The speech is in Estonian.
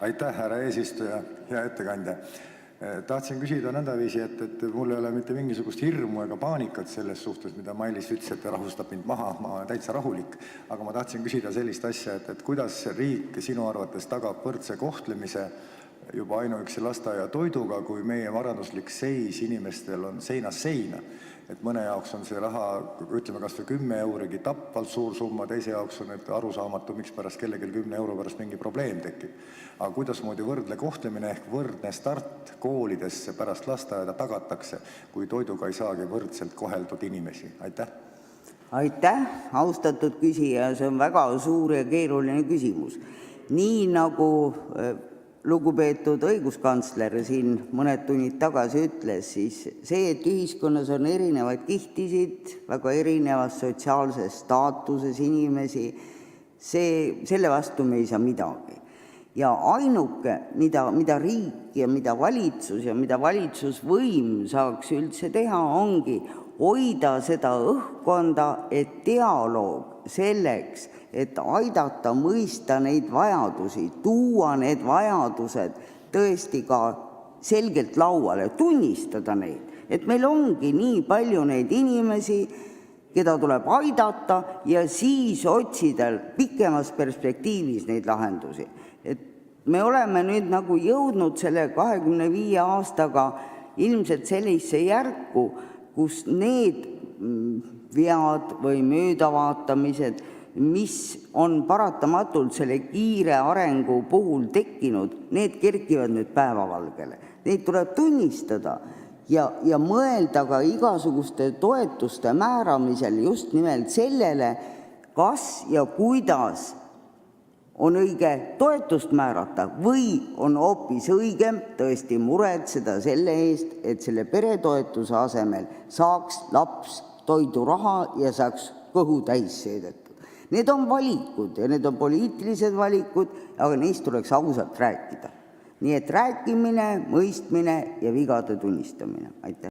Aitäh, härra eesistuja, hea ettekandja. Tahtsin küsida nõndaviisi, et mul ei ole mitte mingisugust hirmu ega paanikat selles suhtes, mida Mailis ütles, et rahustab mind maha, ma olen täitsa rahulik. Aga ma tahtsin küsida sellist asja, et kuidas riik sinu arvates tagab võrdse kohtlemise juba ainuüksi lasteaia toiduga, kui meie varanduslik seis inimestel on seinast seina. Et mõne jaoks on see raha, ütleme kas või 10 eurigi tappvalt suur summa, teise jaoks on arusaamatu, miks pärast kellelgi 10 euro pärast mingi probleem tekib. Aga kuidasmoodi võrdle kohtlemine ehk võrdne start koolidesse pärast lasteaeda tagatakse, kui toiduga ei saagi võrdselt koheldud inimesi? Aitäh! Aitäh, austatud küsija, see on väga suur ja keeruline küsimus. Nii nagu lugupeetud õiguskantsler siin mõned tunnid tagasi ütles, siis see, et ühiskonnas on erinevaid kihtisid, väga erinevas sotsiaalses staatuses inimesi, selle vastu me ei saa midagi. Ja ainuke, mida riik ja mida valitsusvõim saaks üldse teha, ongi hoida seda õhkkonda, et dialoog selleks, et aidata mõista neid vajadusi, tuua need vajadused tõesti ka selgelt lauale, tunnistada neid, et meil ongi nii palju neid inimesi, keda tuleb aidata ja siis otsida pikemas perspektiivis neid lahendusi. Et me oleme nüüd nagu jõudnud selle 25 aastaga ilmselt sellise järku, kus need vead või möödavaatamised, mis on paratamatult selle kiire arengu puhul tekkinud, need kerkivad nüüd päevavalgele. Neid tuleb tunnistada ja mõelda ka igasuguste toetuste määramisel just nimelt sellele, kas ja kuidas on õige toetust määrata või on hoopis õigem tõesti muretseda selle eest, et selle peretoetuse asemel saaks laps toiduraha ja saaks kõhu täis sõidetud. Need on valikud ja need on poliitilised valikud, aga neist tuleks ausalt rääkida. Nii et rääkimine, mõistmine ja vigade tunnistamine. Aitäh!